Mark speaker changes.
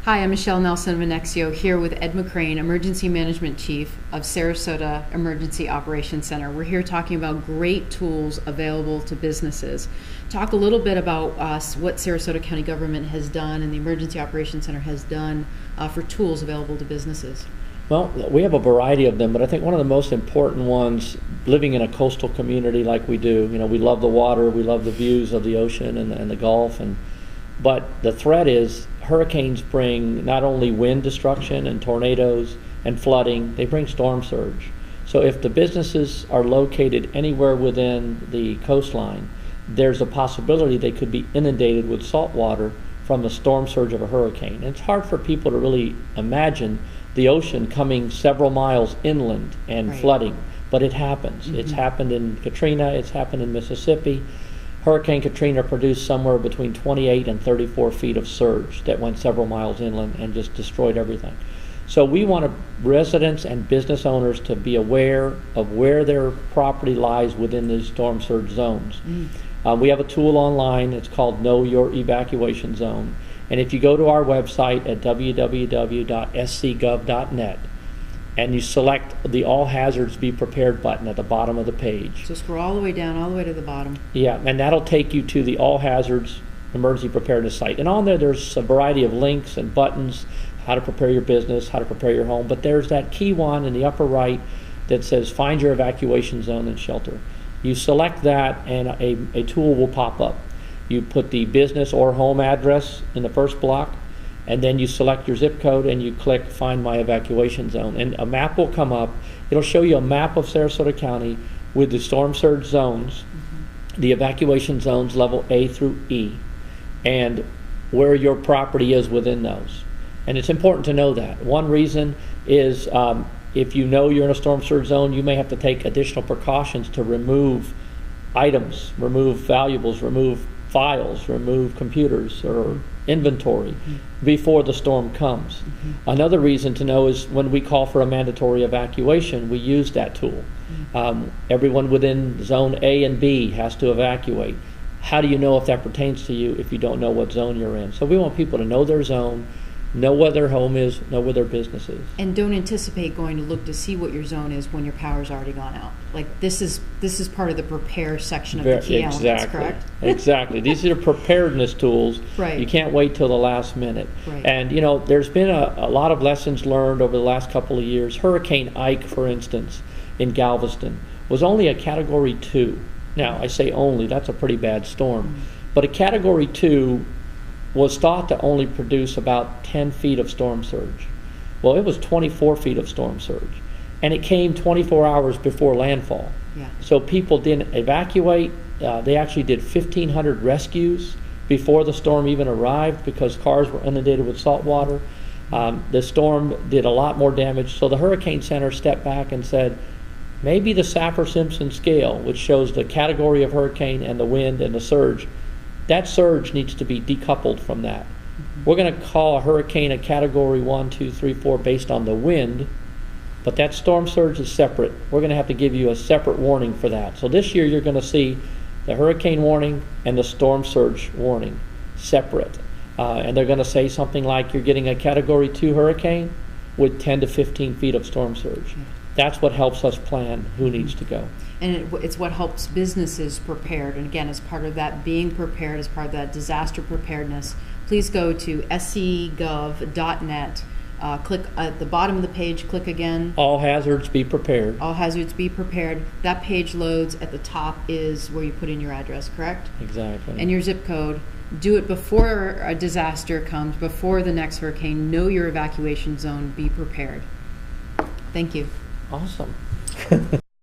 Speaker 1: Hi, I'm Michelle Nelson of Anexio, here with Ed McCrane, Emergency Management Chief of Sarasota Emergency Operations Center. We're here talking about great tools available to businesses. Talk a little bit about what Sarasota County government has done and the Emergency Operations Center has done for tools available to businesses.
Speaker 2: Well, we have a variety of them, but I think one of the most important ones, living in a coastal community like we do, we love the water, we love the views of the ocean and the Gulf, but the threat is hurricanes bring not only wind destruction and tornadoes and flooding, they bring storm surge. So if the businesses are located anywhere within the coastline, there's a possibility they could be inundated with salt water from the storm surge of a hurricane. And it's hard for people to really imagine the ocean coming several miles inland and flooding, but it happens. Mm-hmm. It's happened in Katrina, it's happened in Mississippi. Hurricane Katrina produced somewhere between 28 and 34 feet of surge that went several miles inland and just destroyed everything. So we want residents and business owners to be aware of where their property lies within these storm surge zones. We have a tool online, it's called Know Your Evacuation Zone. And if you go to our website at www.scgov.net, and you select the All Hazards Be Prepared button at the bottom of the page.
Speaker 1: So scroll all the way down, all the way to the bottom.
Speaker 2: Yeah, and that'll take you to the All Hazards Emergency Preparedness site. And on there, there's a variety of links and buttons, how to prepare your business, how to prepare your home. But there's that key one in the upper right that says Find Your Evacuation Zone and Shelter. You select that, and a tool will pop up. You put the business or home address in the first block, and then you select your zip code and you click Find My Evacuation Zone, and a map will come up. It'll show you a map of Sarasota County with the storm surge zones, the evacuation zones level A through E, and where your property is within those. And it's important to know that. One reason is if you know you're in a storm surge zone, you may have to take additional precautions to remove items, remove valuables, remove files, remove computers or inventory before the storm comes. Another reason to know is when we call for a mandatory evacuation, we use that tool. Everyone within zone A and B has to evacuate. How do you know if that pertains to you if you don't know what zone you're in? So we want people to know their zone, know where their home is, know where their business is.
Speaker 1: And don't anticipate going to look to see what your zone is when your power's already gone out. Like this is part of the prepare section of the key elements, correct?
Speaker 2: Exactly. These are preparedness tools.
Speaker 1: Right.
Speaker 2: You can't wait till the last minute.
Speaker 1: Right.
Speaker 2: And there's been a lot of lessons learned over the last couple of years. Hurricane Ike, for instance, in Galveston, was only a Category 2. Now, I say only, that's a pretty bad storm. But a Category 2 was thought to only produce about 10 feet of storm surge. Well, it was 24 feet of storm surge. And it came 24 hours before landfall.
Speaker 1: Yeah. So
Speaker 2: people didn't evacuate. They actually did 1,500 rescues before the storm even arrived because cars were inundated with salt water. The storm did a lot more damage. So the Hurricane Center stepped back and said, maybe the Saffir-Simpson scale, which shows the category of hurricane and the wind and the surge, that surge needs to be decoupled from that. We're going to call a hurricane a Category 1, 2, 3, 4 based on the wind, but that storm surge is separate. We're going to have to give you a separate warning for that. So this year you're going to see the hurricane warning and the storm surge warning separate. And they're going to say something like you're getting a Category 2 hurricane with 10 to 15 feet of storm surge. That's what helps us plan who needs to go.
Speaker 1: And it's what helps businesses prepared. And again, as part of that being prepared, as part of that disaster preparedness, please go to scgov.net. Click at the bottom of the page, click again.
Speaker 2: All hazards be prepared.
Speaker 1: All hazards be prepared. That page loads. At the top is where you put in your address, correct?
Speaker 2: Exactly.
Speaker 1: And your zip code. Do it before a disaster comes, before the next hurricane. Know your evacuation zone. Be prepared. Thank you.
Speaker 2: Awesome.